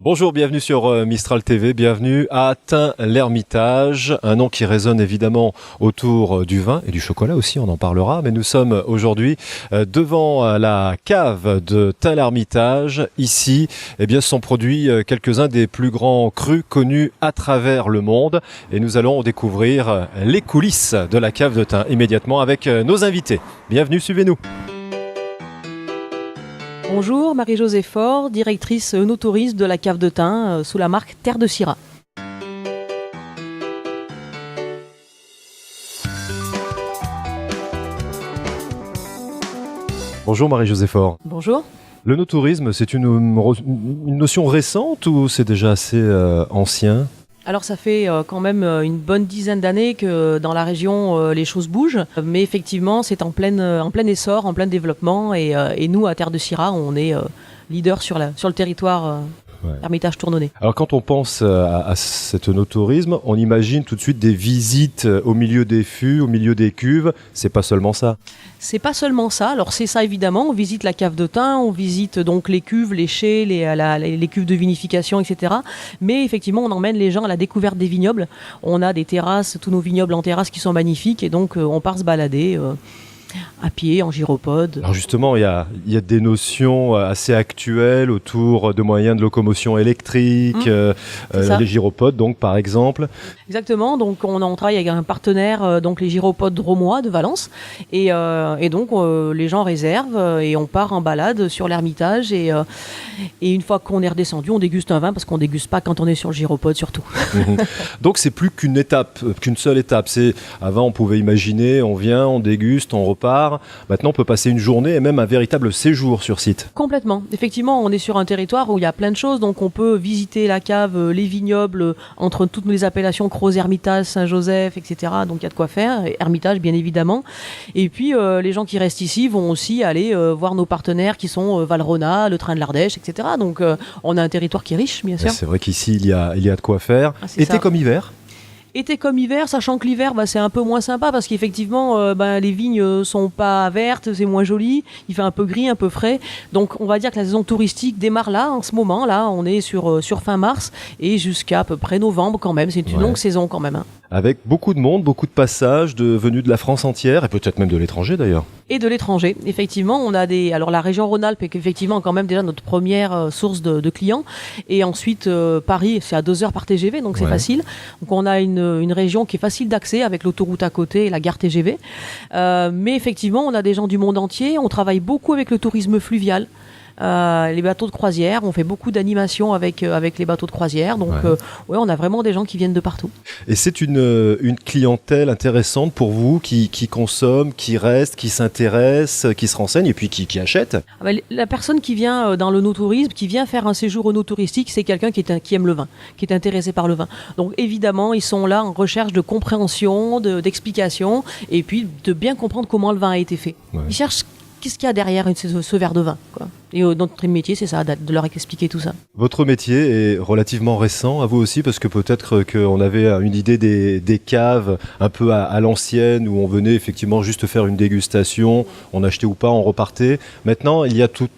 Bonjour, bienvenue sur Mistral TV, bienvenue à Tain-l'Hermitage, un nom qui résonne évidemment autour du vin et du chocolat aussi, on en parlera, mais nous sommes aujourd'hui devant la cave de Tain-l'Hermitage. Ici, sont produits quelques-uns des plus grands crus connus à travers le monde et nous allons découvrir les coulisses de la cave de Tain immédiatement avec nos invités. Bienvenue, suivez-nous. Bonjour, Marie-Josée Faure, directrice œnotourisme de la cave de Tain sous la marque Terre de Syrah. Bonjour Marie-Josée Faure. Bonjour. L'œnotourisme, c'est une notion récente ou c'est déjà assez ancien ? Alors ça fait quand même une bonne dizaine d'années que dans la région les choses bougent, mais effectivement c'est en plein essor, en plein développement et nous à Terre de Syrah on est leader sur le territoire Hermitage Tournonnet. Alors quand on pense à cet œnotourisme, on imagine tout de suite des visites au milieu des fûts, au milieu des cuves, c'est pas seulement ça. C'est pas seulement ça, alors c'est ça évidemment, on visite la cave de Tain, on visite donc les cuves, les chais, les cuves de vinification, etc. Mais effectivement on emmène les gens à la découverte des vignobles, on a des terrasses, tous nos vignobles en terrasse qui sont magnifiques et donc on part se balader à pied, en gyropode. Alors justement, il y a des notions assez actuelles autour de moyens de locomotion électrique, les gyropodes donc par exemple. Exactement, donc on travaille avec un partenaire, donc les gyropodes Dromois de Valence, et donc les gens réservent et on part en balade sur l'Hermitage et une fois qu'on est redescendu, on déguste un vin parce qu'on déguste pas quand on est sur le gyropode surtout. Donc c'est plus qu'une seule étape. Avant on pouvait imaginer, on vient, on déguste, on repart. Maintenant, on peut passer une journée et même un véritable séjour sur site. Complètement. Effectivement, on est sur un territoire où il y a plein de choses. Donc, on peut visiter la cave, les vignobles, entre toutes les appellations Cros Hermitage, Saint-Joseph, etc. Donc, il y a de quoi faire. Hermitage, bien évidemment. Et puis, les gens qui restent ici vont aussi aller voir nos partenaires qui sont Valrhona, le Train de l'Ardèche, etc. Donc, on a un territoire qui est riche, bien sûr. C'est vrai qu'ici, il y a de quoi faire. Été comme hiver. Été comme hiver, sachant que l'hiver c'est un peu moins sympa parce qu'effectivement les vignes sont pas vertes, c'est moins joli, il fait un peu gris, un peu frais. Donc on va dire que la saison touristique démarre là, en ce moment, là on est sur fin mars et jusqu'à à peu près novembre quand même, c'est une longue saison quand même. Avec beaucoup de monde, beaucoup de passages venus de la France entière et peut-être même de l'étranger d'ailleurs. Et de l'étranger, effectivement, on a alors la région Rhône-Alpes est effectivement quand même déjà notre première source de clients et ensuite Paris c'est à 2 heures par TGV donc c'est facile. Donc on a une région qui est facile d'accès avec l'autoroute à côté et la gare TGV. Mais effectivement, on a des gens du monde entier. On travaille beaucoup avec le tourisme fluvial. Les bateaux de croisière, on fait beaucoup d'animations avec les bateaux de croisière. Donc, on a vraiment des gens qui viennent de partout. Et c'est une clientèle intéressante pour vous qui consomme, qui reste, qui s'intéresse, qui se renseigne et puis qui achète. La personne qui vient dans l'œnotourisme, qui vient faire un séjour œnotouristique, c'est quelqu'un qui aime le vin, qui est intéressé par le vin. Donc, évidemment, ils sont là en recherche de compréhension, d'explication et puis de bien comprendre comment le vin a été fait. Ils cherchent qu'est-ce qu'il y a derrière ce verre de vin, quoi. Et notre métier, c'est ça, de leur expliquer tout ça. Votre métier est relativement récent, à vous aussi, parce que peut-être qu'on avait une idée des caves un peu à l'ancienne, où on venait effectivement juste faire une dégustation, on achetait ou pas, on repartait. Maintenant, il y a tout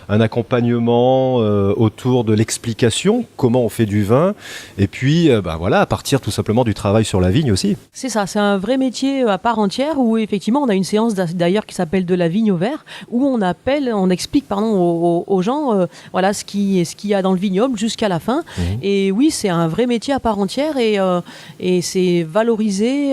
un accompagnement autour de l'explication, comment on fait du vin, et puis à partir tout simplement du travail sur la vigne aussi. C'est ça, c'est un vrai métier à part entière, où effectivement on a une séance d'ailleurs qui s'appelle de la vigne au verre, où on explique aux gens ce qu'il y a dans le vignoble jusqu'à la fin. Et oui, c'est un vrai métier à part entière et c'est valoriser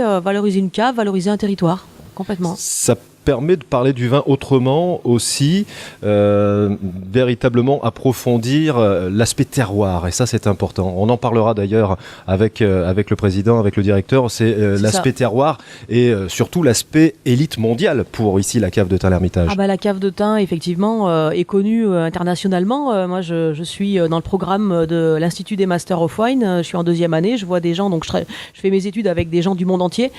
une cave, valoriser un territoire, complètement. Ça permet de parler du vin autrement aussi, véritablement approfondir l'aspect terroir, et ça c'est important. On en parlera d'ailleurs avec le président, avec le directeur, c'est l'aspect terroir et surtout l'aspect élite mondiale pour ici la cave de Tain-l'Hermitage. La cave de Tain effectivement est connue internationalement. Moi je suis dans le programme de l'Institut des Masters of Wine, je suis en 2e année, je vois des gens, donc je fais mes études avec des gens du monde entier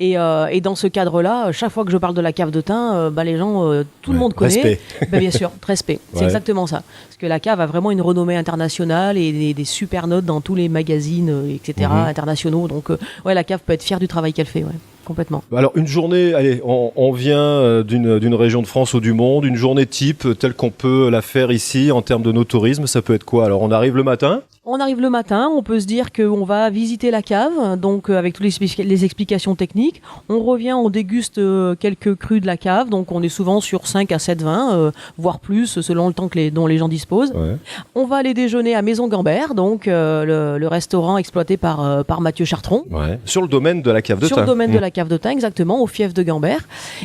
et dans ce cadre-là, chaque fois que je parle de la cave de Tain, les gens, tout le monde connaît. Respect. Bien sûr, respect. C'est exactement ça. Parce que la cave a vraiment une renommée internationale et des super notes dans tous les magazines, etc. internationaux. Donc, la cave peut être fière du travail qu'elle fait. complètement. Alors une journée, allez, on vient d'une région de France ou du monde, une journée type telle qu'on peut la faire ici en termes de nos tourismes, ça peut être quoi? Alors on arrive le matin? On arrive le matin, on peut se dire qu'on va visiter la cave, donc avec toutes les explications techniques. On revient, on déguste quelques crus de la cave, donc on est souvent sur 5 à 7 vins, voire plus, selon le temps dont les gens disposent. Ouais. On va aller déjeuner à Maison Gambert, donc le restaurant exploité par Mathieu Chartron. Ouais. Sur le domaine de la cave de Tain. Sur le domaine de la cave de Tain, exactement, au fief de Gambert.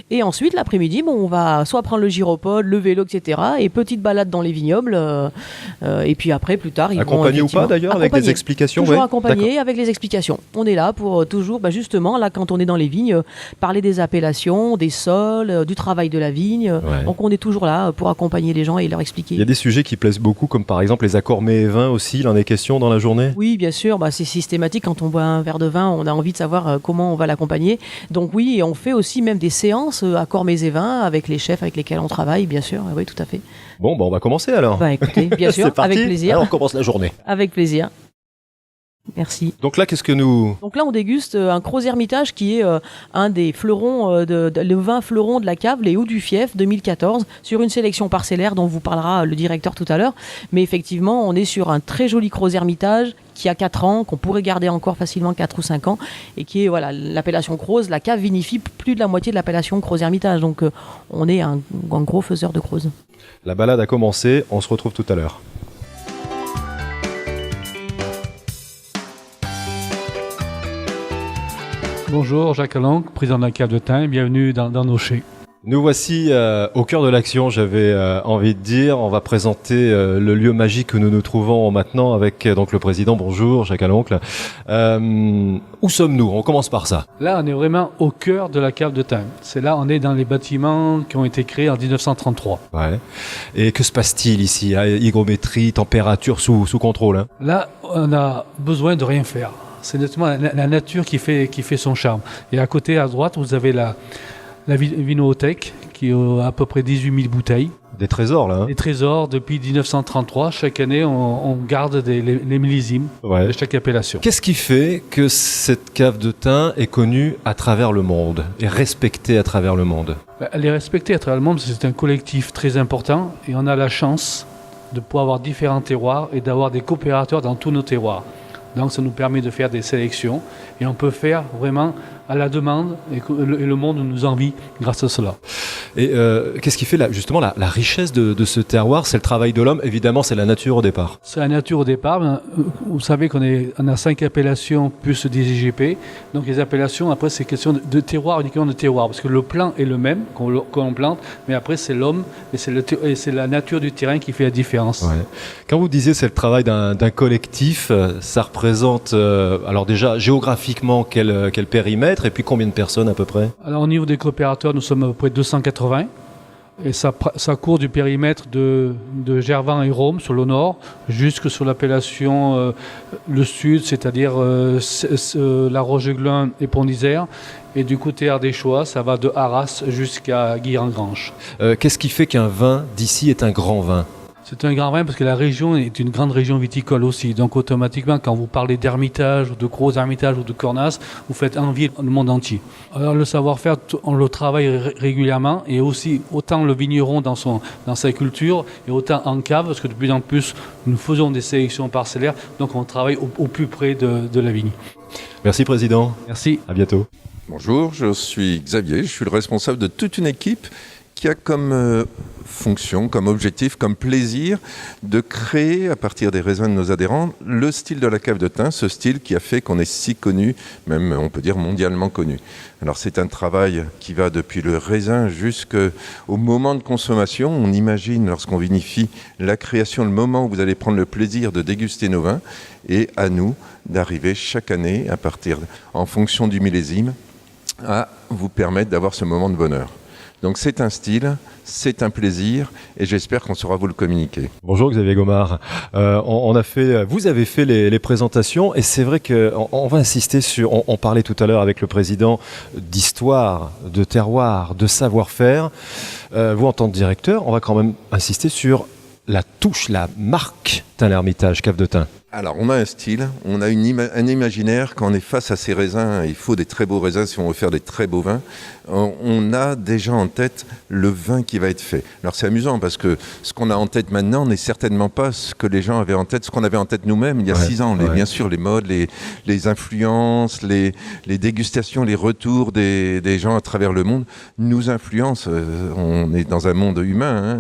Et ensuite, l'après-midi, on va soit prendre le gyropode, le vélo, etc. Et petite balade dans les vignobles. Et puis après, plus tard, ils accompagné vont ou pas d'ailleurs, avec des explications? Toujours ouais. accompagné avec les explications. On est là pour toujours, justement, là, quand on est dans les vignes, parler des appellations, des sols, du travail de la vigne. Ouais. Donc on est toujours là pour accompagner les gens et leur expliquer. Il y a des sujets qui plaisent beaucoup, comme par exemple les accords mets et vins aussi, il en est question dans la journée? Oui, bien sûr, c'est systématique. Quand on boit un verre de vin, on a envie de savoir comment on va l'accompagner. Donc oui, et on fait aussi même des séances accords mets et vins avec les chefs avec lesquels on travaille, bien sûr. Oui, tout à fait. Bon, on va commencer alors. Écoutez, bien sûr, C'est parti. avec plaisir. Alors on commence la journée. Avec plaisir. Merci. Donc là, qu'est-ce que nous... Donc là, on déguste un Cros Hermitage qui est un des fleurons, le vin fleuron de la cave, les Hauts du Fief 2014, sur une sélection parcellaire dont vous parlera le directeur tout à l'heure. Mais effectivement, on est sur un très joli Cros Hermitage qui a 4 ans, qu'on pourrait garder encore facilement 4 ou 5 ans, et qui est l'appellation Cros. La cave vinifie plus de la moitié de l'appellation Cros Hermitage. Donc on est un gros faiseur de Cros. La balade a commencé, on se retrouve tout à l'heure. Bonjour, Jacques Alonc, président de la cave de Tain, bienvenue dans nos chais. Nous voici au cœur de l'action, j'avais envie de dire. On va présenter le lieu magique où nous nous trouvons maintenant avec donc le président. Bonjour, Jacques Aloncle. Où sommes-nous? On commence par ça. Là, on est vraiment au cœur de la cave de Tain. C'est là, on est dans les bâtiments qui ont été créés en 1933. Ouais. Et que se passe-t-il ici? Hygrométrie, température sous contrôle, hein? Là, on a besoin de rien faire. C'est nettement la nature qui fait son charme. Et à côté, à droite, vous avez la vinothèque qui a à peu près 18 000 bouteilles. Des trésors, là. Hein. Des trésors depuis 1933. Chaque année, on garde les millésimes de chaque appellation. Qu'est-ce qui fait que cette cave de Tain est connue à travers le monde et respectée à travers le monde? Elle est respectée à travers le monde parce que c'est un collectif très important et on a la chance de pouvoir avoir différents terroirs et d'avoir des coopérateurs dans tous nos terroirs. Donc ça nous permet de faire des sélections et on peut faire vraiment à la demande et le monde nous envie grâce à cela. Et qu'est-ce qui fait justement la richesse de ce terroir? C'est le travail de l'homme, évidemment c'est la nature au départ. C'est la nature au départ. Vous savez qu'on a 5 appellations plus des IGP. Donc les appellations, après c'est question de terroir, uniquement de terroir. Parce que le plan est le même qu'on plante, mais après c'est l'homme et c'est la nature du terrain qui fait la différence. Ouais. Quand vous disiez c'est le travail d'un collectif, ça représente alors déjà géographiquement quel périmètre et puis combien de personnes à peu près? Alors au niveau des coopérateurs, nous sommes à peu près 280 et ça court du périmètre de Gervan et Rome sur le nord jusque sur l'appellation le sud, c'est-à-dire la Roche-Glun et Pont-d'Isère. Et du côté ardéchois, ça va de Arras jusqu'à Guilherand-Grange. Qu'est-ce qui fait qu'un vin d'ici est un grand vin? C'est un grand vin parce que la région est une grande région viticole aussi. Donc automatiquement, quand vous parlez d'Hermitage, ou de Gros Hermitage ou de Cornas, vous faites envier le monde entier. Alors le savoir-faire, on le travaille régulièrement et aussi autant le vigneron dans sa culture et autant en cave parce que de plus en plus nous faisons des sélections parcellaires. Donc on travaille au plus près de la vigne. Merci Président. Merci. À bientôt. Bonjour, je suis Xavier, je suis le responsable de toute une équipe qui a comme fonction, comme objectif, comme plaisir de créer à partir des raisins de nos adhérents le style de la cave de Tain, ce style qui a fait qu'on est si connu, même on peut dire mondialement connu. Alors c'est un travail qui va depuis le raisin jusqu'au moment de consommation. On imagine lorsqu'on vinifie la création, le moment où vous allez prendre le plaisir de déguster nos vins et à nous d'arriver chaque année en fonction du millésime à vous permettre d'avoir ce moment de bonheur. Donc c'est un style, c'est un plaisir et j'espère qu'on saura vous le communiquer. Bonjour Xavier Gomard. Vous avez fait les présentations et c'est vrai qu'on va insister sur, on parlait tout à l'heure avec le président d'histoire, de terroir, de savoir-faire. Vous en tant que directeur, on va quand même insister sur la touche, la marque Tain-l'Hermitage, cave de Tain? Alors, on a un style, on a un imaginaire. Quand on est face à ces raisins, il faut des très beaux raisins si on veut faire des très beaux vins. On a déjà en tête le vin qui va être fait. Alors, c'est amusant parce que ce qu'on a en tête maintenant n'est certainement pas ce que les gens avaient en tête, ce qu'on avait en tête nous-mêmes il y a 6 ans. Bien sûr, les modes, les influences, les dégustations, les retours des gens à travers le monde nous influencent. On est dans un monde humain.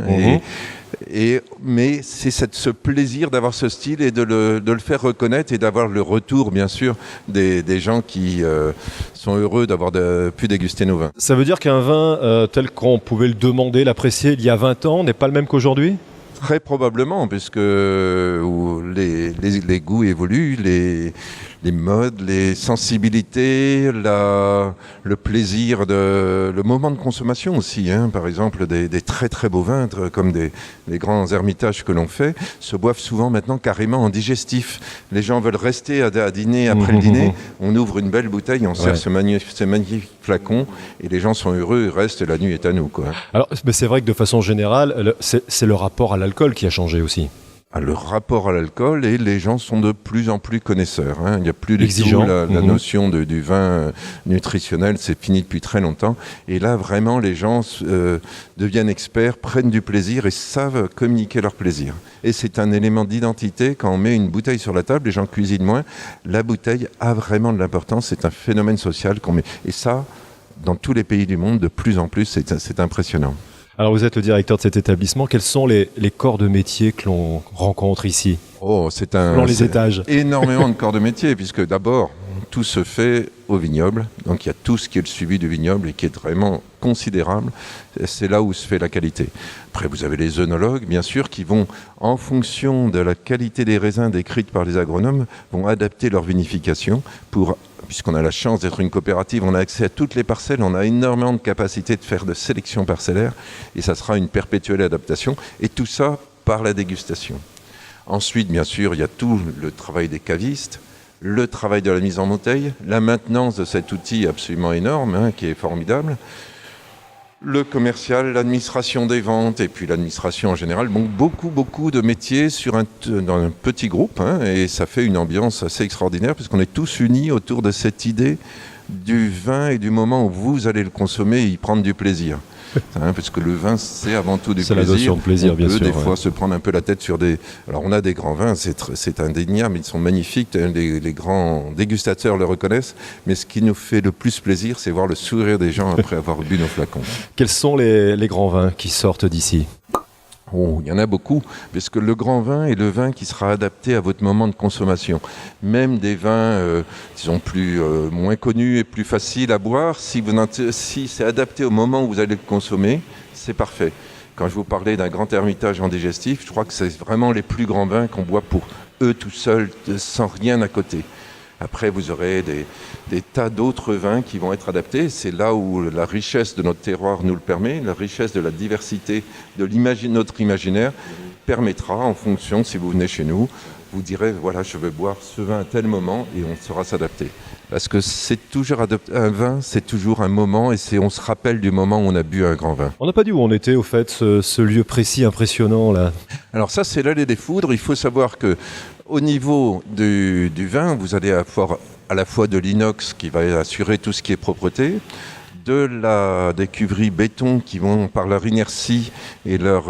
Mais c'est ce plaisir d'avoir ce style et de le faire reconnaître et d'avoir le retour, bien sûr, des gens qui sont heureux d'avoir pu déguster nos vins. Ça veut dire qu'un vin tel qu'on pouvait le demander, l'apprécier il y a 20 ans, n'est pas le même qu'aujourd'hui ? Très probablement, puisque les goûts évoluent, les modes, les sensibilités, le plaisir, le moment de consommation aussi. Par exemple, des très très beaux vins, comme les grands ermitages que l'on fait, se boivent souvent maintenant carrément en digestif. Les gens veulent rester à dîner après le dîner. On ouvre une belle bouteille, on sert ce magnifique flacon, et les gens sont heureux, ils restent, la nuit est à nous, quoi. Alors, mais c'est vrai que de façon générale, c'est le rapport à l'alcool qui a changé aussi. Le rapport à l'alcool, et les gens sont de plus en plus connaisseurs. Il n'y a plus du exigeant. tout la notion du vin nutritionnel, c'est fini depuis très longtemps. Et là, vraiment, les gens deviennent experts, prennent du plaisir et savent communiquer leur plaisir. Et c'est un élément d'identité. Quand on met une bouteille sur la table, les gens cuisinent moins. La bouteille a vraiment de l'importance. C'est un phénomène social qu'on met. Et ça, dans tous les pays du monde, de plus en plus, c'est impressionnant. Alors vous êtes le directeur de cet établissement. Quels sont les corps de métier que l'on rencontre ici ? Selon les étages. Énormément de corps de métier, puisque d'abord, tout se fait au vignoble. Donc il y a tout ce qui est le suivi du vignoble et qui est vraiment considérable. C'est là où se fait la qualité. Après, vous avez les œnologues, bien sûr, qui vont, en fonction de la qualité des raisins décrite par les agronomes, vont adapter leur vinification puisqu'on a la chance d'être une coopérative, on a accès à toutes les parcelles, on a énormément de capacité de faire de sélection parcellaire, et ça sera une perpétuelle adaptation, et tout ça par la dégustation. Ensuite, bien sûr, il y a tout le travail des cavistes, le travail de la mise en bouteille, la maintenance de cet outil absolument énorme, qui est formidable, le commercial, l'administration des ventes et puis l'administration en général. Donc beaucoup de métiers dans un petit groupe, et ça fait une ambiance assez extraordinaire puisqu'on est tous unis autour de cette idée du vin et du moment où vous allez le consommer et y prendre du plaisir. Parce que le vin, c'est avant tout du plaisir. C'est la notion de plaisir, bien sûr. On peut des fois se prendre un peu la tête sur Alors, on a des grands vins, c'est indéniable, ils sont magnifiques, les grands dégustateurs le reconnaissent, mais ce qui nous fait le plus plaisir, c'est voir le sourire des gens après avoir bu nos flacons. Quels sont les grands vins qui sortent d'ici ? Il y en a beaucoup, parce que le grand vin est le vin qui sera adapté à votre moment de consommation. Même des vins, disons, moins connus et plus faciles à boire, si c'est adapté au moment où vous allez le consommer, c'est parfait. Quand je vous parlais d'un grand ermitage en digestif, je crois que c'est vraiment les plus grands vins qu'on boit pour eux tout seuls, sans rien à côté. Après, vous aurez des tas d'autres vins qui vont être adaptés. C'est là où la richesse de notre terroir nous le permet, la richesse de la diversité de notre imaginaire permettra, en fonction, si vous venez chez nous, vous direz, voilà, je veux boire ce vin à tel moment, et on saura s'adapter. Parce que c'est toujours un vin, c'est toujours un moment, et on se rappelle du moment où on a bu un grand vin. On n'a pas dit où on était, au fait, ce lieu précis, impressionnant, là. Alors ça, c'est l'allée des Foudres. Il faut savoir que au niveau du vin, vous allez avoir à la fois de l'inox qui va assurer tout ce qui est propreté, des cuveries béton qui vont, par leur inertie et leur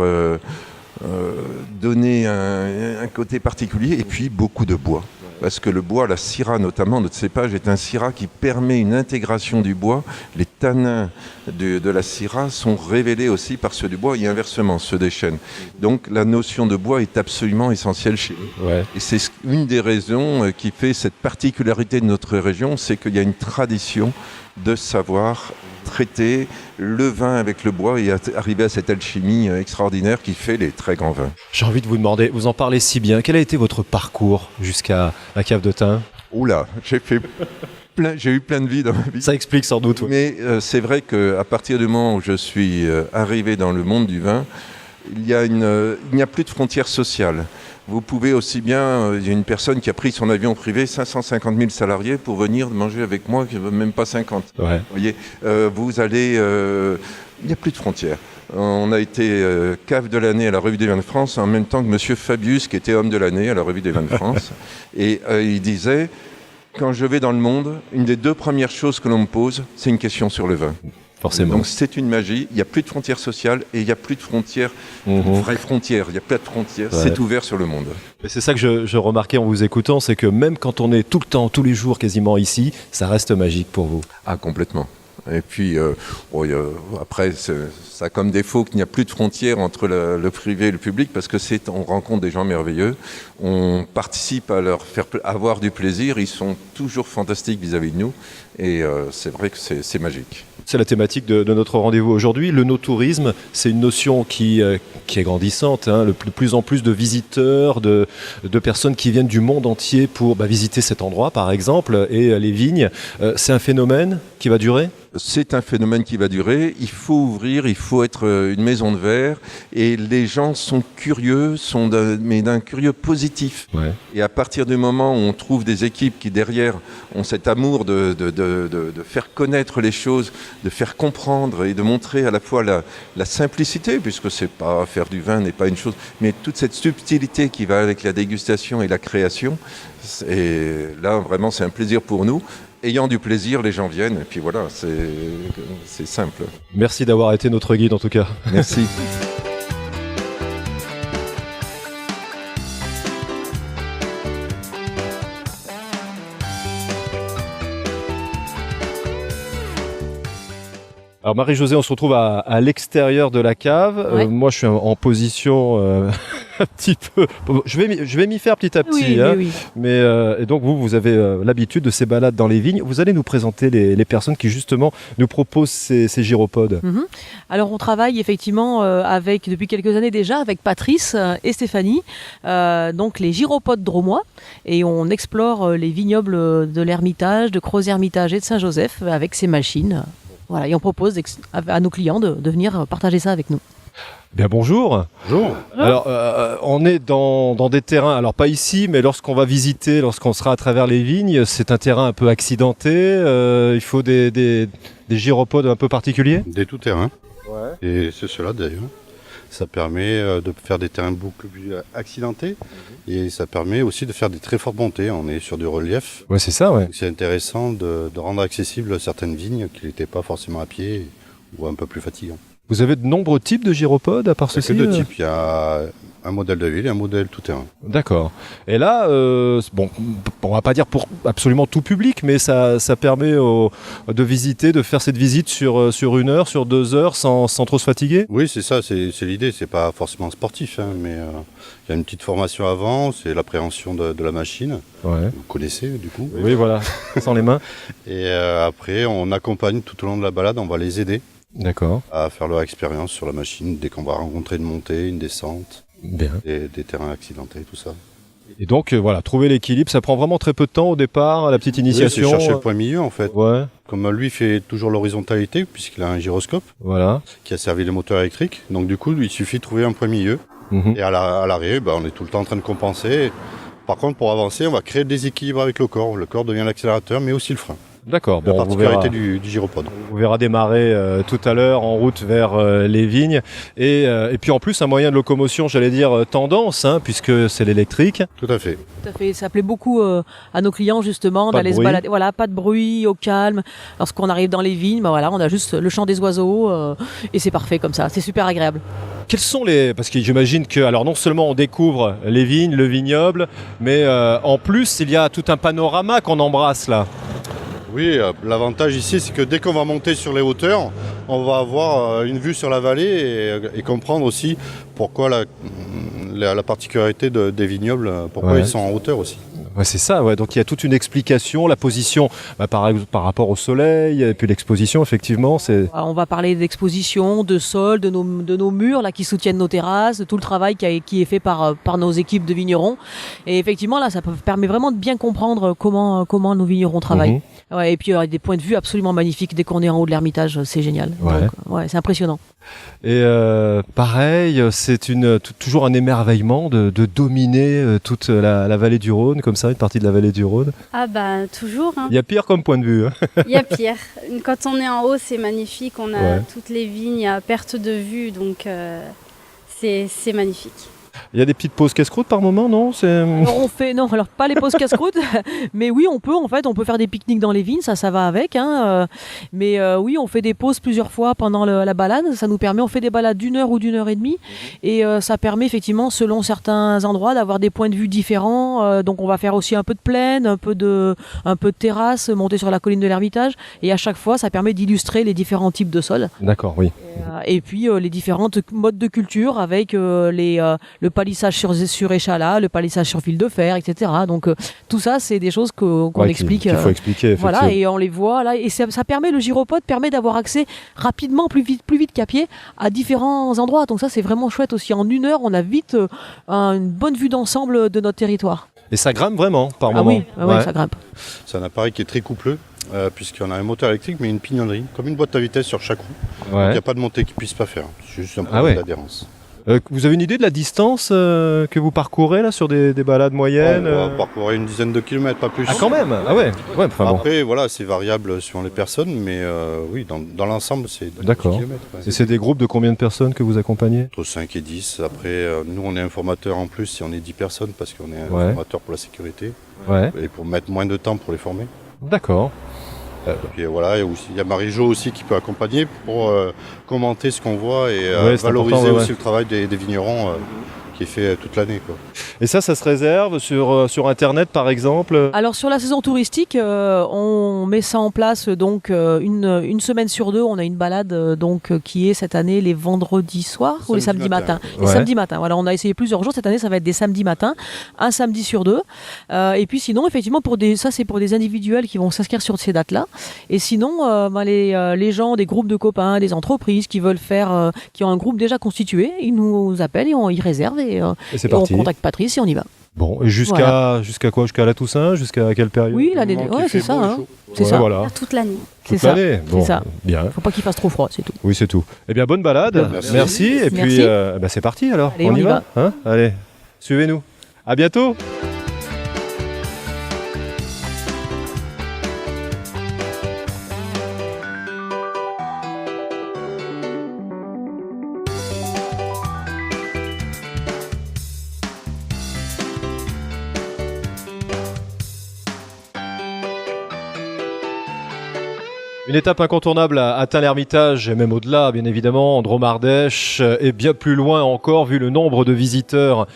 donner un côté particulier, et puis beaucoup de bois. Parce que le bois, la syrah notamment, notre cépage est un syrah qui permet une intégration du bois. Les tanins de la syrah sont révélés aussi par ceux du bois et inversement, ceux des chênes. Donc la notion de bois est absolument essentielle chez nous. Ouais. Et c'est une des raisons qui fait cette particularité de notre région, c'est qu'il y a une tradition de savoir traiter le vin avec le bois et arriver à cette alchimie extraordinaire qui fait les très grands vins. J'ai envie de vous demander, vous en parlez si bien, quel a été votre parcours jusqu'à la cave de Tain ? Oula, j'ai eu plein de vies dans ma vie. Ça explique sans doute. Ouais. Mais c'est vrai qu'à partir du moment où je suis arrivé dans le monde du vin, il n'y a plus de frontières sociales. Vous pouvez aussi bien, il y a une personne qui a pris son avion privé, 550 000 salariés, pour venir manger avec moi, qui ne veut même pas 50. Ouais. Vous voyez, il n'y a plus de frontières. On a été cave de l'année à la Revue des Vins de France en même temps que Monsieur Fabius, qui était homme de l'année à la Revue des Vins de France. Et il disait, quand je vais dans le monde, une des 2 premières choses que l'on me pose, c'est une question sur le vin. Forcément. Donc c'est une magie, il n'y a plus de frontières sociales et il n'y a plus de frontières, vraies frontières, il n'y a pas de frontières, c'est ouvert sur le monde. Et c'est ça que je remarquais en vous écoutant, c'est que même quand on est tout le temps, tous les jours quasiment ici, ça reste magique pour vous. Ah, complètement. Et puis, après, ça a comme défaut qu'il n'y a plus de frontières entre le privé et le public, parce que on rencontre des gens merveilleux, on participe à leur faire avoir du plaisir, ils sont toujours fantastiques vis-à-vis de nous, et c'est vrai que c'est magique. C'est la thématique de notre rendez-vous aujourd'hui. Le no-tourisme, c'est une notion qui est grandissante. De plus en plus de visiteurs, de personnes qui viennent du monde entier pour visiter cet endroit, par exemple, et les vignes. C'est un phénomène qui va durer ? C'est un phénomène qui va durer. Il faut ouvrir, il faut être une maison de verre. Et les gens sont curieux, mais d'un curieux positif. Ouais. Et à partir du moment où on trouve des équipes qui, derrière, ont cet amour de faire connaître les choses, de faire comprendre et de montrer à la fois la simplicité, puisque c'est pas faire du vin n'est pas une chose, mais toute cette subtilité qui va avec la dégustation et la création. Et là, vraiment, c'est un plaisir pour nous. Ayant du plaisir, les gens viennent, et puis voilà, c'est simple. Merci d'avoir été notre guide en tout cas. Merci. Alors Marie-Josée, on se retrouve à l'extérieur de la cave. Ouais. Moi, je suis en position un petit peu... Je vais m'y faire petit à petit. Oui. Mais, et donc, vous avez l'habitude de ces balades dans les vignes. Vous allez nous présenter les personnes qui, justement, nous proposent ces gyropodes. Mm-hmm. Alors, on travaille effectivement depuis quelques années déjà avec Patrice et Stéphanie, donc les gyropodes drômois. Et on explore les vignobles de l'Ermitage, de Crozes-Hermitage et de Saint-Joseph avec ces machines. Voilà, et on propose à nos clients de venir partager ça avec nous. Bien, bonjour. Bonjour. Alors, on est dans des terrains, alors pas ici, mais lorsqu'on va visiter, lorsqu'on sera à travers les vignes, c'est un terrain un peu accidenté. Il faut des gyropodes un peu particuliers. Des tout-terrains. Ouais. Et c'est cela d'ailleurs. Ça permet de faire des terrains beaucoup plus accidentés et ça permet aussi de faire des très fortes montées. On est sur du relief. Ouais, c'est ça, ouais. Donc, c'est intéressant de rendre accessibles certaines vignes qui n'étaient pas forcément à pied ou un peu plus fatigants. Vous avez de nombreux types de gyropodes à part ceci ? Il y a que 2 types. Il y a un modèle de ville et un modèle tout-terrain. D'accord. Et là, bon, on va pas dire pour absolument tout public, mais ça permet de visiter, de faire cette visite sur 1 heure, sur 2 heures, sans trop se fatiguer ? Oui, c'est ça, c'est l'idée. C'est pas forcément sportif, mais il y a une petite formation avant, c'est l'appréhension de la machine. Ouais. Vous connaissez, du coup. Oui, voilà, sans les mains. Et après, on accompagne tout au long de la balade, on va les aider. D'accord. À faire leur expérience sur la machine dès qu'on va rencontrer une montée, une descente, des terrains accidentés, tout ça. Et donc voilà, trouver l'équilibre, ça prend vraiment très peu de temps au départ, la petite initiation. Oui, c'est chercher le point milieu en fait. Ouais. Comme lui fait toujours l'horizontalité puisqu'il a un gyroscope, voilà, qui a servi les moteurs électriques. Donc du coup, il suffit de trouver un point milieu. Et à l'arrêt, on est tout le temps en train de compenser. Par contre, pour avancer, on va créer des équilibres avec le corps. Le corps devient l'accélérateur, mais aussi le frein. D'accord. La particularité du gyropode. On verra démarrer tout à l'heure en route vers les vignes. Et puis en plus, un moyen de locomotion, j'allais dire tendance, puisque c'est l'électrique. Tout à fait. Tout à fait. Ça plaît beaucoup à nos clients, justement, d'aller se balader. Voilà, pas de bruit, au calme. Lorsqu'on arrive dans les vignes, voilà, on a juste le chant des oiseaux et c'est parfait comme ça. C'est super agréable. Quels sont parce que j'imagine que, alors non seulement on découvre les vignes, le vignoble, mais en plus, il y a tout un panorama qu'on embrasse là. Oui, l'avantage ici, c'est que dès qu'on va monter sur les hauteurs, on va avoir une vue sur la vallée et comprendre aussi pourquoi la particularité des vignobles, pourquoi ils sont en hauteur aussi. Ouais, c'est ça, ouais. Donc il y a toute une explication, la position par rapport au soleil, et puis l'exposition, effectivement. On va parler d'exposition, de sol, de nos murs là, qui soutiennent nos terrasses, de tout le travail qui est fait par nos équipes de vignerons. Et effectivement, là, ça permet vraiment de bien comprendre comment nos vignerons travaillent. Ouais, et puis il y a des points de vue absolument magnifiques dès qu'on est en haut de l'Ermitage, c'est génial. Ouais. Donc, c'est impressionnant. Et pareil, c'est toujours un émerveillement de dominer toute la vallée du Rhône comme ça, une partie de la vallée du Rhône? Ah bah toujours. Hein. Il y a pire comme point de vue. Hein. Il y a pire. Quand on est en haut, c'est magnifique. On a Ouais. toutes les vignes à perte de vue, donc c'est magnifique. Il y a des petites pauses casse-croûte par moment, non? Alors on fait, non, alors pas les pauses casse-croûte, mais oui, on peut faire des pique-niques dans les vignes, ça va avec. Hein, mais oui, on fait des pauses plusieurs fois pendant la balade. Ça nous permet, on fait des balades d'1 heure ou d'1 heure et demie, et ça permet effectivement, selon certains endroits, d'avoir des points de vue différents. Donc on va faire aussi un peu de plaine, un peu de terrasse, monter sur la colline de l'Ermitage, et à chaque fois, ça permet d'illustrer les différents types de sols. D'accord, oui. Et puis les différentes modes de culture avec le palissage sur échalas, le palissage sur fil de fer, etc. Donc tout ça, c'est des choses qu'on explique. Qu'il faut expliquer, effectivement. Voilà, et on les voit là, et ça permet, le gyropode permet d'avoir accès rapidement, plus vite qu'à pied, à différents endroits. Donc ça, c'est vraiment chouette aussi. En 1 heure, on a vite une bonne vue d'ensemble de notre territoire. Et ça grimpe vraiment par Ah moment. oui, ouais, ça grimpe. C'est un appareil qui est très coupleux, puisqu'on a un moteur électrique, mais une pignonnerie, comme une boîte à vitesse sur chaque roue. Donc il Ouais. n'y a pas de montée qu'il ne puisse pas faire. C'est juste un problème d'adhérence. Vous avez une idée de la distance que vous parcourez là sur des balades moyennes? On va parcourir une dizaine de kilomètres, pas plus. Ah, quand même. Ah ouais. Ouais, enfin, bon. Après, voilà, c'est variable selon les personnes, mais oui, dans l'ensemble, c'est 10 D'accord. kilomètres. Ouais. Et c'est des groupes de combien de personnes que vous accompagnez? Entre 5 et 10. Après, nous, on est informateur en plus si on est 10 personnes, parce qu'on est Ouais. informateur pour la sécurité Ouais. et pour mettre moins de temps pour les former. D'accord. Puis voilà, il y a Marie-Jo aussi qui peut accompagner pour commenter ce qu'on voit et Ouais, c'est valoriser important, ouais, aussi le travail des vignerons qui est fait toute l'année, quoi. Et ça se réserve sur Internet, par exemple? Alors sur la saison touristique, on met ça en place donc une semaine sur 2. On a une balade qui est cette année les vendredis soirs ou les samedis matins. Les Ouais. samedis matins. Voilà, on a essayé plusieurs jours. Cette année, ça va être des samedis matins, un samedi sur 2. Et puis sinon, effectivement, ça c'est pour des individuels qui vont s'inscrire sur ces dates-là. Et sinon, les gens, des groupes de copains, des entreprises qui veulent faire, qui ont un groupe déjà constitué, ils nous appellent et ils réservent et c'est on parti. contacte Patrice et on y va. Bon, et jusqu'à quoi? Jusqu'à la Toussaint? Jusqu'à quelle période? Oui, l'année, Du moment ouais, qu'il c'est fait beau ça. et Hein. chaud. C'est Ouais, ça. voilà. Toute l'année. C'est Toute ça. l'année. Bon, C'est ça. bien. Faut pas qu'il fasse trop froid, c'est tout. Oui, c'est tout. Eh bien, bonne balade. Merci. Et puis, Merci. c'est parti alors. Allez, on y va. Hein? Allez, suivez-nous. À bientôt. Une étape incontournable à Tain-l'Hermitage et même au-delà, bien évidemment, en Drôme-Ardèche et bien plus loin encore, vu le nombre de visiteurs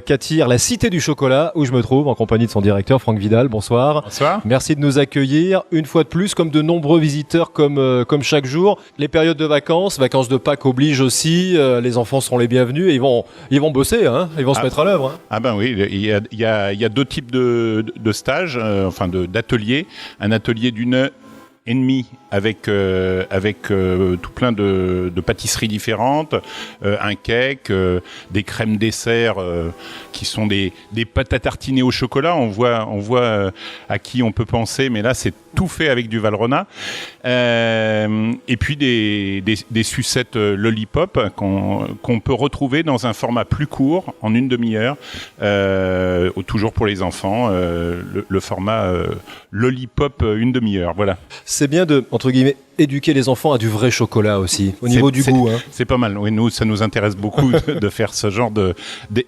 qu'attire la Cité du Chocolat, où je me trouve en compagnie de son directeur Franck Vidal. Bonsoir. Bonsoir. Merci de nous accueillir une fois de plus, comme de nombreux visiteurs, comme chaque jour. Les périodes de vacances de Pâques obligent aussi. Les enfants seront les bienvenus et ils vont bosser, hein. Ils vont se mettre à l'œuvre. Hein. Ah ben oui, il y a 2 types de stages, d'ateliers. Un atelier d'1 et demi avec tout plein de pâtisseries différentes, un cake, des crèmes dessert qui sont des pâtes à tartiner au chocolat. On voit à qui on peut penser, mais là c'est tout fait avec du Valrhona. Et puis des sucettes lollipop qu'on peut retrouver dans un format plus court, en 1 demi-heure, toujours pour les enfants, le format lollipop 1 demi-heure. Voilà. C'est bien de, entre guillemets, éduquer les enfants à du vrai chocolat aussi, au niveau du goût. Hein. C'est pas mal. Oui, nous, ça nous intéresse beaucoup de faire ce genre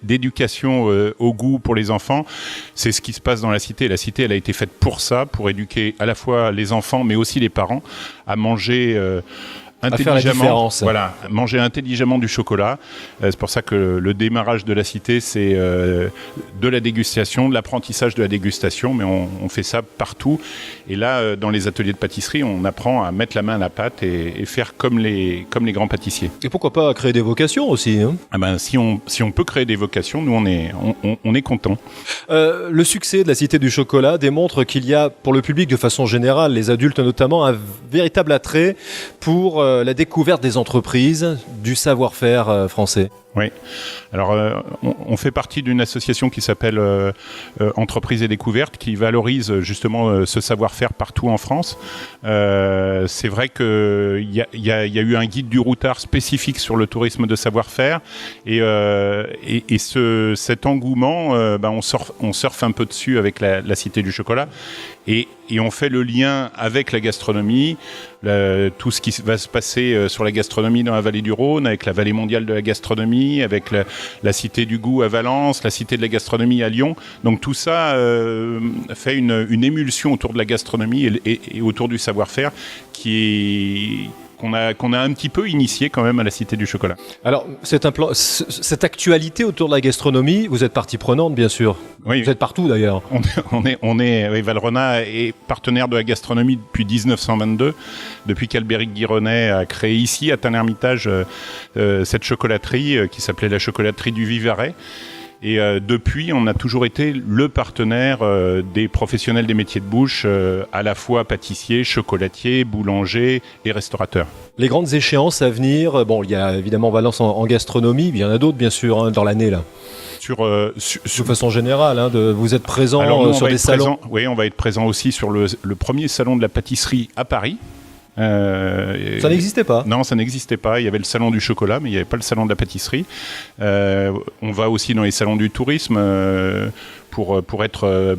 d'éducation au goût pour les enfants. C'est ce qui se passe dans la cité. La cité, elle a été faite pour ça, pour éduquer à la fois les enfants, mais aussi les parents à manger faire la différence. Voilà, manger intelligemment du chocolat. C'est pour ça que le démarrage de la cité, c'est de la dégustation, de l'apprentissage de la dégustation, mais on fait ça partout. Et là, dans les ateliers de pâtisserie, on apprend à mettre la main à la pâte et faire comme les grands pâtissiers. Et pourquoi pas créer des vocations aussi, hein. Ah ben, si on peut créer des vocations, nous on est content. Le succès de la Cité du Chocolat démontre qu'il y a, pour le public de façon générale, les adultes notamment, un véritable attrait pour la découverte des entreprises, du savoir-faire français. Oui. Alors, on fait partie d'une association qui s'appelle Entreprises et Découvertes, qui valorise justement ce savoir-faire partout en France. C'est vrai qu'il y a eu un guide du routard spécifique sur le tourisme de savoir-faire, et cet engouement, on surfe un peu dessus avec la Cité du Chocolat, et on fait le lien avec la gastronomie, tout ce qui va se passer sur la gastronomie dans la vallée du Rhône, avec la vallée mondiale de la gastronomie, avec la Cité du Goût à Valence, la Cité de la gastronomie à Lyon. Donc tout ça fait une émulsion autour de la gastronomie et autour du savoir-faire qu'on a un petit peu initié quand même à la Cité du Chocolat. Alors, cette actualité autour de la gastronomie, vous êtes partie prenante, bien sûr. Oui. Vous êtes partout, d'ailleurs. Oui, Valrhona est partenaire de la gastronomie depuis 1922, depuis qu'Albéric Guironnet a créé ici, à Tain-l'Hermitage, cette chocolaterie qui s'appelait la chocolaterie du Vivarais. Et depuis, on a toujours été le partenaire des professionnels des métiers de bouche, à la fois pâtissiers, chocolatiers, boulangers et restaurateurs. Les grandes échéances à venir, bon, il y a évidemment Valence en gastronomie, mais il y en a d'autres, bien sûr, hein, dans l'année, là. De façon générale, hein, vous êtes présent sur des salons. Oui, on va être présent aussi sur le premier salon de la pâtisserie à Paris. Ça n'existait pas. Non, ça n'existait pas. Il y avait le salon du chocolat, mais il n'y avait pas le salon de la pâtisserie. On va aussi dans les salons du tourisme pour être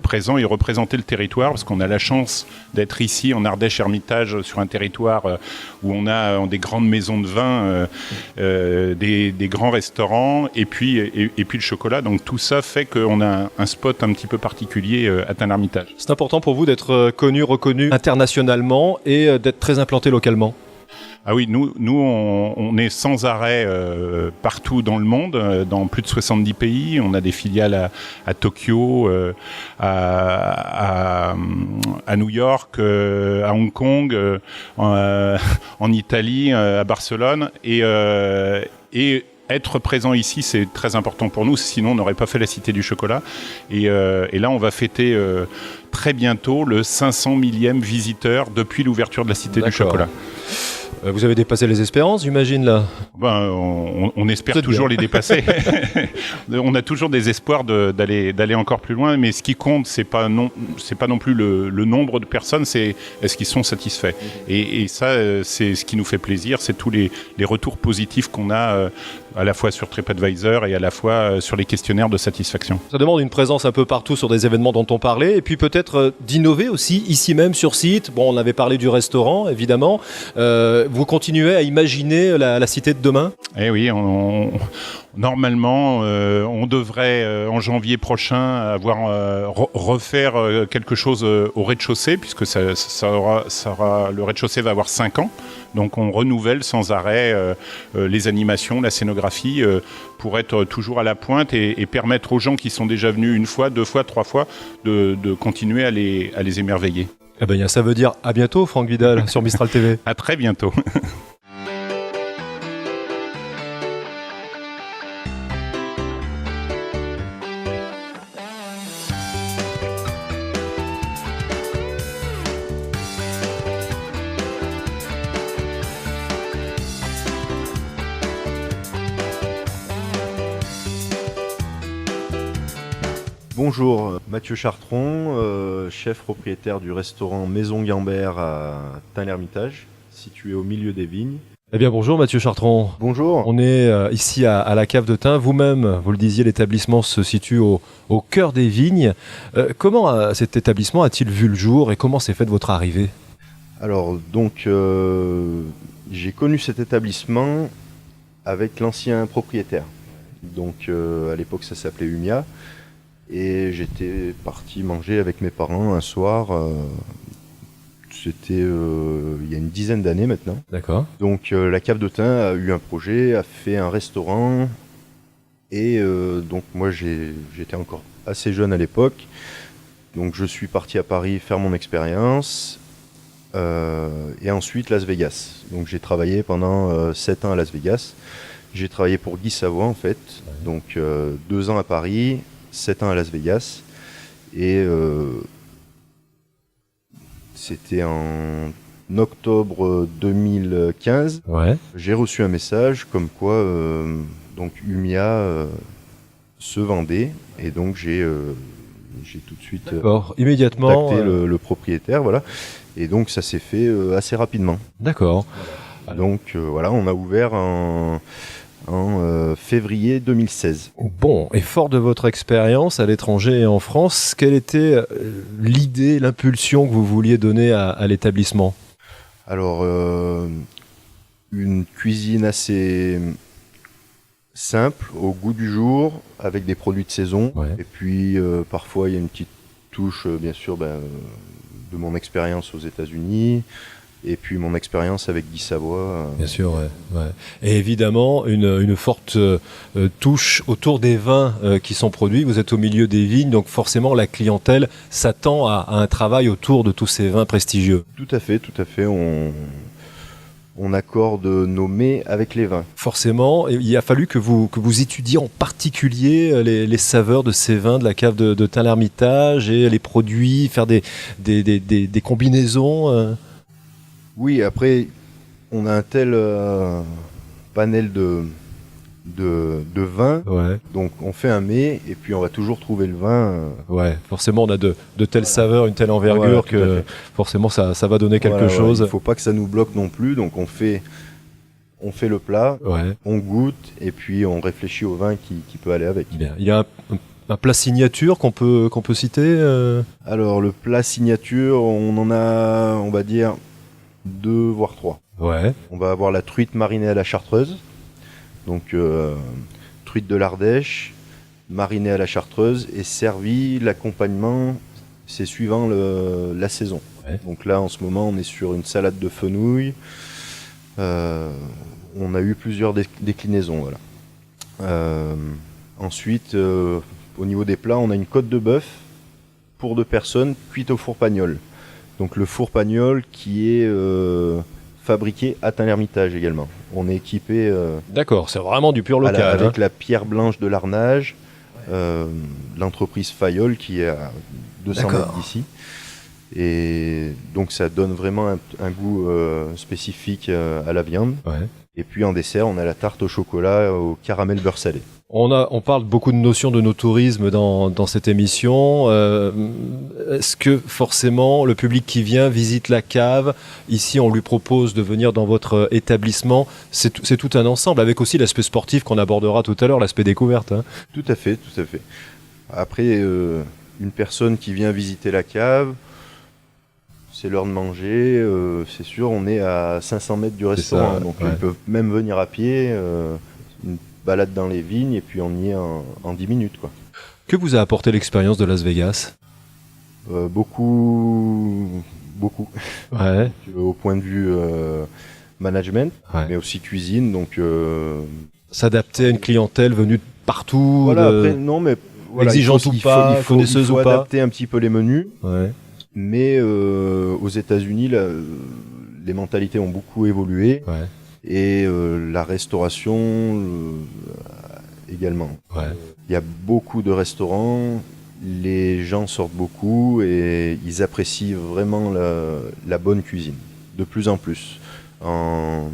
présent et représenter le territoire, parce qu'on a la chance d'être ici en Ardèche-Hermitage, sur un territoire où on a des grandes maisons de vin, des grands restaurants, et puis le chocolat. Donc tout ça fait qu'on a un spot un petit peu particulier à Tain-l'Hermitage. C'est important pour vous d'être connu, reconnu internationalement et d'être très implanté localement. Ah oui, nous on est sans arrêt partout dans le monde, dans plus de 70 pays. On a des filiales à Tokyo, à New York, à Hong Kong, en Italie, à Barcelone. Et être présent ici, c'est très important pour nous, sinon on n'aurait pas fait la Cité du Chocolat. Et là, on va fêter très bientôt le 500 millième visiteur depuis l'ouverture de la Cité du Chocolat. Vous avez dépassé les espérances, j'imagine, là. On espère toujours les dépasser. On a toujours des espoirs d'aller encore plus loin, mais ce qui compte, c'est pas non plus le nombre de personnes, c'est est-ce qu'ils sont satisfaits. Et ça, c'est ce qui nous fait plaisir, c'est tous les retours positifs qu'on a à la fois sur TripAdvisor et à la fois sur les questionnaires de satisfaction. Ça demande une présence un peu partout sur des événements dont on parlait, et puis peut-être d'innover aussi, ici même sur site. Bon, on avait parlé du restaurant, évidemment. Vous continuez à imaginer la cité de demain ? Eh oui, normalement, on devrait en janvier prochain refaire quelque chose au rez-de-chaussée, puisque le rez-de-chaussée va avoir 5 ans. Donc on renouvelle sans arrêt les animations, la scénographie, pour être toujours à la pointe et permettre aux gens qui sont déjà venus 1 fois, 2 fois, 3 fois de continuer à les émerveiller. Eh ben, ça veut dire à bientôt, Franck Vidal, sur Mistral TV. À très bientôt. Bonjour, Mathieu Chartron, chef propriétaire du restaurant Maison Gambert à Tain-l'Hermitage, situé au milieu des vignes. Eh bien bonjour Mathieu Chartron. Bonjour. On est ici à la cave de Tain. Vous-même, vous le disiez, l'établissement se situe au cœur des vignes. Comment cet établissement a-t-il vu le jour et comment s'est faite votre arrivée ? Alors donc j'ai connu cet établissement avec l'ancien propriétaire. Donc à l'époque ça s'appelait Umia. Et j'étais parti manger avec mes parents un soir, c'était il y a une dizaine d'années maintenant. D'accord. Donc la cave de Tain a eu un projet, a fait un restaurant, et donc moi j'étais encore assez jeune à l'époque, donc je suis parti à Paris faire mon expérience, et ensuite Las Vegas. Donc j'ai travaillé pendant 7 ans à Las Vegas, j'ai travaillé pour Guy Savoie en fait, donc 2 ans à Paris, 7 ans à Las Vegas, et c'était en octobre 2015, j'ai reçu un message comme quoi donc Umia se vendait, et donc j'ai tout de suite immédiatement contacté le propriétaire, voilà. Et donc ça s'est fait assez rapidement. D'accord. Donc voilà, on a ouvert en février 2016. Bon, et fort de votre expérience à l'étranger et en France, quelle était l'idée, l'impulsion que vous vouliez donner à l'établissement ? Alors, une cuisine assez simple, au goût du jour, avec des produits de saison. Et puis, parfois, il y a une petite touche, bien sûr, de mon expérience aux États-Unis. Et puis mon expérience avec Guy Savoy. Bien sûr, ouais. Et évidemment, une forte touche autour des vins qui sont produits. Vous êtes au milieu des vignes, donc forcément la clientèle s'attend à un travail autour de tous ces vins prestigieux. Tout à fait. On accorde nos mets avec les vins. Forcément, il a fallu que vous étudiez en particulier les saveurs de ces vins de la cave de Tain-l'Hermitage et les produits, faire des combinaisons. Oui, après, on a un tel panel de vins, donc on fait un mets et puis on va toujours trouver le vin. Forcément, on a de telles saveurs, une telle envergure que forcément ça va donner quelque chose. Il ne faut pas que ça nous bloque non plus, donc on fait le plat, on goûte et puis on réfléchit au vin qui peut aller avec. Bien. Il y a un plat signature qu'on peut citer Alors le plat signature, on en a, on va dire, 2 voire 3. On va avoir la truite marinée à la chartreuse. Donc truite de l'Ardèche, marinée à la chartreuse et servie, l'accompagnement, c'est suivant la saison. Donc là en ce moment on est sur une salade de fenouil. On a eu plusieurs déclinaisons. Ensuite au niveau des plats, on a une côte de bœuf pour 2 personnes cuite au four pagnol. Donc le four pagnol qui est fabriqué à Tain-l'Hermitage également. On est équipé... D'accord, c'est vraiment du pur local. Avec la pierre blanche de l'Arnage, l'entreprise Fayol qui est à 200 mètres d'ici. Et donc ça donne vraiment un goût spécifique à la viande. Et puis en dessert, on a la tarte au chocolat au caramel beurre salé. On parle beaucoup de notions de no-tourisme dans cette émission. Est-ce que forcément le public qui vient visite la cave, ici on lui propose de venir dans votre établissement, c'est tout un ensemble, avec aussi l'aspect sportif qu'on abordera tout à l'heure, l'aspect découverte. Tout à fait. Après, une personne qui vient visiter la cave, c'est l'heure de manger, c'est sûr, on est à 500 mètres du restaurant, donc ils peuvent même venir à pied, une balade dans les vignes, et puis on y est en 10 minutes. Que vous a apporté l'expérience de Las Vegas ? Beaucoup. Au point de vue management, mais aussi cuisine, donc... S'adapter à une clientèle venue de partout, exigeante ou pas, connaisseuse ou pas. Il faut adapter un petit peu les menus. Mais aux États-Unis, les mentalités ont beaucoup évolué et la restauration également. Il y a beaucoup de restaurants, les gens sortent beaucoup et ils apprécient vraiment la bonne cuisine, de plus en plus. En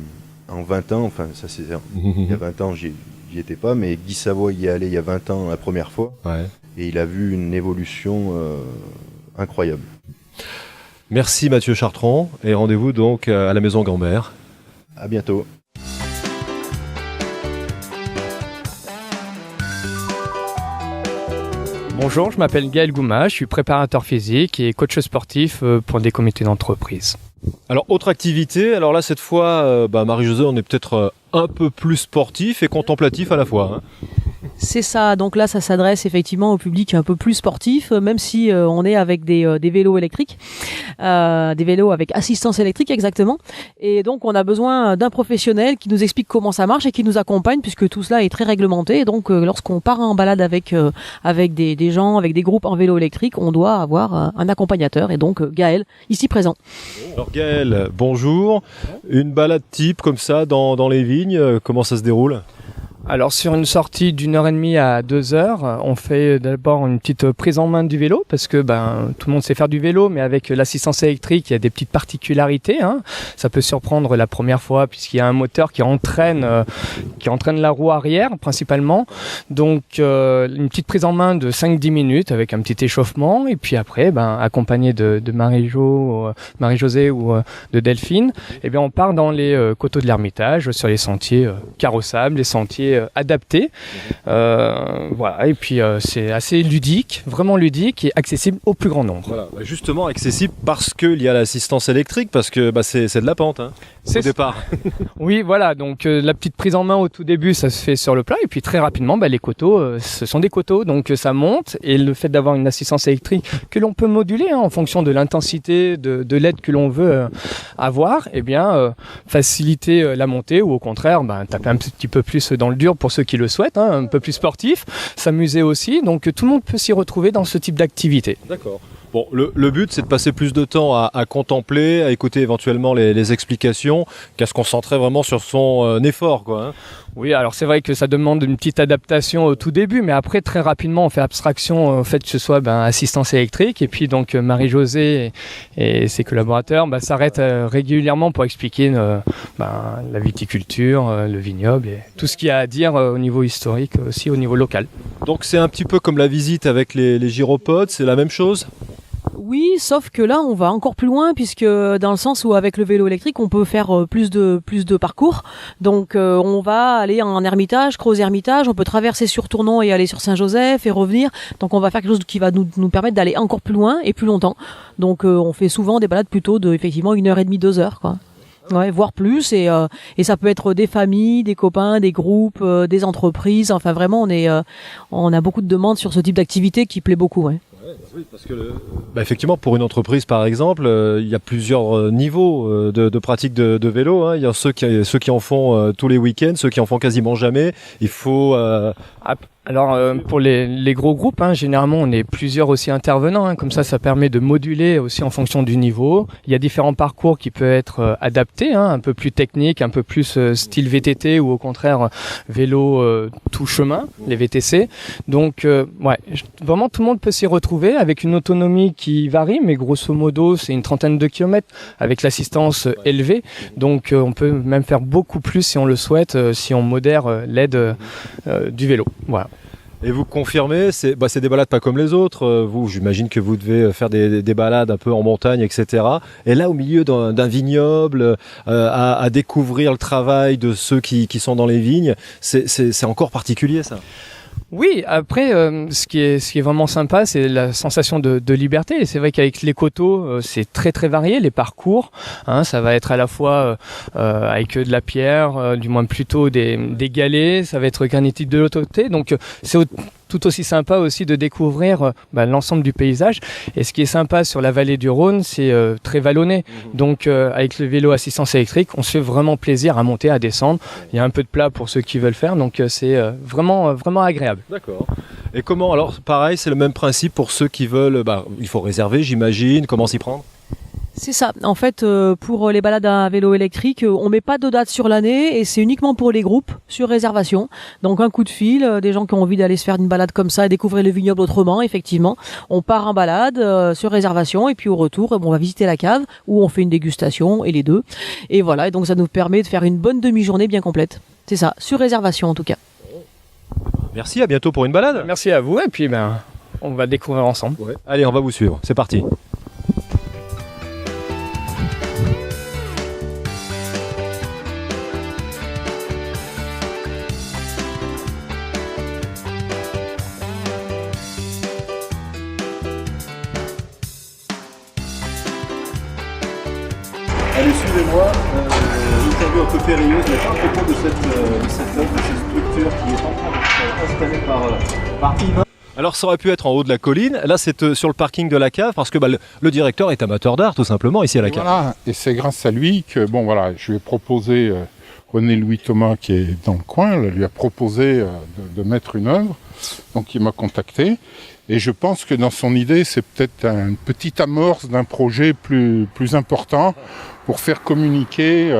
20 ans, enfin ça c'est il y a 20 ans j'y étais pas, mais Guy Savoy y est allé il y a 20 ans la première fois et il a vu une évolution incroyable. Merci Mathieu Chartrand et rendez-vous donc à la Maison Gambert. À bientôt. Bonjour, je m'appelle Gaël Gouma, je suis préparateur physique et coach sportif pour des comités d'entreprise. Alors, autre activité, alors là cette fois, Marie-Josée, on est peut-être un peu plus sportif et contemplatif à la fois. C'est ça, donc là ça s'adresse effectivement au public un peu plus sportif, même si on est avec des vélos électriques, des vélos avec assistance électrique exactement, et donc on a besoin d'un professionnel qui nous explique comment ça marche et qui nous accompagne, puisque tout cela est très réglementé, et donc lorsqu'on part en balade avec des gens, avec des groupes en vélo électrique, on doit avoir un accompagnateur, et donc Gaël, ici présent. Alors Gaël, bonjour, une balade type comme ça dans les vignes, comment ça se déroule ? Alors sur une sortie d'1h30 à 2h, on fait d'abord une petite prise en main du vélo parce que tout le monde sait faire du vélo, mais avec l'assistance électrique, il y a des petites particularités. Ça peut surprendre la première fois puisqu'il y a un moteur qui entraîne la roue arrière principalement. Donc une petite prise en main de 5-10 minutes avec un petit échauffement et puis après, accompagné de Marie-Josée ou de Delphine, eh bien on part dans les coteaux de l'Ermitage sur les sentiers carrossables, les sentiers adaptés. Voilà, et puis c'est assez ludique, vraiment ludique et accessible au plus grand nombre. Voilà, justement accessible parce qu'il y a l'assistance électrique, parce que c'est de la pente au départ. Oui, voilà, donc la petite prise en main au tout début, ça se fait sur le plat et puis très rapidement, les coteaux, ce sont des coteaux, donc ça monte et le fait d'avoir une assistance électrique que l'on peut moduler en fonction de l'intensité de l'aide que l'on veut avoir, eh bien faciliter la montée ou au contraire taper un petit peu plus dans le dur pour ceux qui le souhaitent, un peu plus sportif, s'amuser aussi, donc tout le monde peut s'y retrouver dans ce type d'activité. D'accord. Bon, le but, c'est de passer plus de temps à contempler, à écouter éventuellement les explications, qu'à se concentrer vraiment sur son effort, quoi. Oui, alors c'est vrai que ça demande une petite adaptation au tout début, mais après, très rapidement, on fait abstraction au fait que ce soit assistance électrique. Et puis, donc, Marie-Josée et ses collaborateurs s'arrêtent régulièrement pour expliquer la viticulture, le vignoble et tout ce qu'il y a à dire au niveau historique, aussi au niveau local. Donc, c'est un petit peu comme la visite avec les gyropodes, c'est la même chose ? Oui, sauf que là, on va encore plus loin puisque dans le sens où avec le vélo électrique, on peut faire plus de parcours. Donc, on va aller en Ermitage, Crozes-Ermitage, on peut traverser sur Tournon et aller sur Saint-Joseph et revenir. Donc, on va faire quelque chose qui va nous permettre d'aller encore plus loin et plus longtemps. Donc, on fait souvent des balades plutôt de effectivement 1h30, 2h, quoi. Ouais, voire plus et ça peut être des familles, des copains, des groupes, des entreprises. Enfin, vraiment, on a beaucoup de demandes sur ce type d'activité qui plaît beaucoup. Ouais. Oui, parce que effectivement, pour une entreprise, par exemple, il y a plusieurs niveaux de pratique de vélo. Il y a ceux qui en font tous les week-ends, ceux qui en font quasiment jamais. Il faut... Alors pour les gros groupes, généralement on est plusieurs aussi intervenants, comme ça permet de moduler aussi en fonction du niveau. Il y a différents parcours qui peuvent être adaptés, un peu plus techniques, un peu plus style VTT ou au contraire vélo tout chemin, les VTC. Donc vraiment tout le monde peut s'y retrouver avec une autonomie qui varie, mais grosso modo c'est une 30aine de kilomètres avec l'assistance élevée. Donc on peut même faire beaucoup plus si on le souhaite, si on modère l'aide du vélo. Voilà. Et vous confirmez, c'est des balades pas comme les autres. Vous, j'imagine que vous devez faire des balades un peu en montagne, etc. Et là, au milieu d'un vignoble, à découvrir le travail de ceux qui sont dans les vignes, c'est encore particulier, ça. Oui, après, ce qui est vraiment sympa, c'est la sensation de liberté. Et c'est vrai qu'avec les coteaux, c'est très très varié, les parcours. Ça va être à la fois avec de la pierre, du moins plutôt des galets, ça va être granitique de l'autre côté. Donc c'est tout aussi sympa aussi de découvrir l'ensemble du paysage. Et ce qui est sympa sur la vallée du Rhône, c'est très vallonné. Donc avec le vélo assistance électrique, on se fait vraiment plaisir à monter, à descendre. Il y a un peu de plat pour ceux qui veulent faire, donc c'est vraiment agréable. D'accord. Et comment, alors pareil, c'est le même principe pour ceux qui veulent, il faut réserver, j'imagine, comment s'y prendre ? C'est ça. En fait, pour les balades à vélo électrique, on met pas de date sur l'année et c'est uniquement pour les groupes sur réservation. Donc un coup de fil, des gens qui ont envie d'aller se faire une balade comme ça et découvrir le vignoble autrement, effectivement. On part en balade sur réservation et puis au retour, on va visiter la cave où on fait une dégustation et les deux. Et voilà, et donc ça nous permet de faire une bonne demi-journée bien complète. C'est ça, sur réservation en tout cas. Merci, à bientôt pour une balade. Merci à vous et puis on va découvrir ensemble. Ouais. Allez, on va vous suivre. C'est parti. Allez, suivez-moi. Interview un peu périlleuse, mais pas à propos de cette œuvre, de cette structure qui est en train d'être installée par Yvain. Alors ça aurait pu être en haut de la colline, là c'est sur le parking de la cave, parce que le directeur est amateur d'art tout simplement ici à la cave. Voilà, et c'est grâce à lui que, je lui ai proposé, René-Louis Thomas qui est dans le coin, lui a proposé de mettre une œuvre, donc il m'a contacté. Et je pense que dans son idée, c'est peut-être une petite amorce d'un projet plus important pour faire communiquer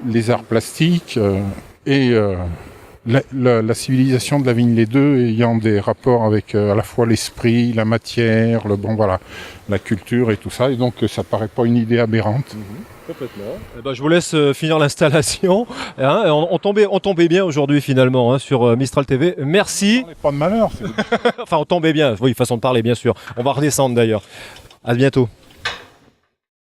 les arts plastiques et la civilisation de la vigne, les deux ayant des rapports avec à la fois l'esprit, la matière, la culture et tout ça, et donc ça paraît pas une idée aberrante. Complètement. Eh ben, je vous laisse finir l'installation. Hein, on tombait bien aujourd'hui finalement sur Mistral TV. Merci. Pas de malheur. Enfin, on tombait bien. Oui, façon de parler, bien sûr. On va redescendre d'ailleurs. À bientôt.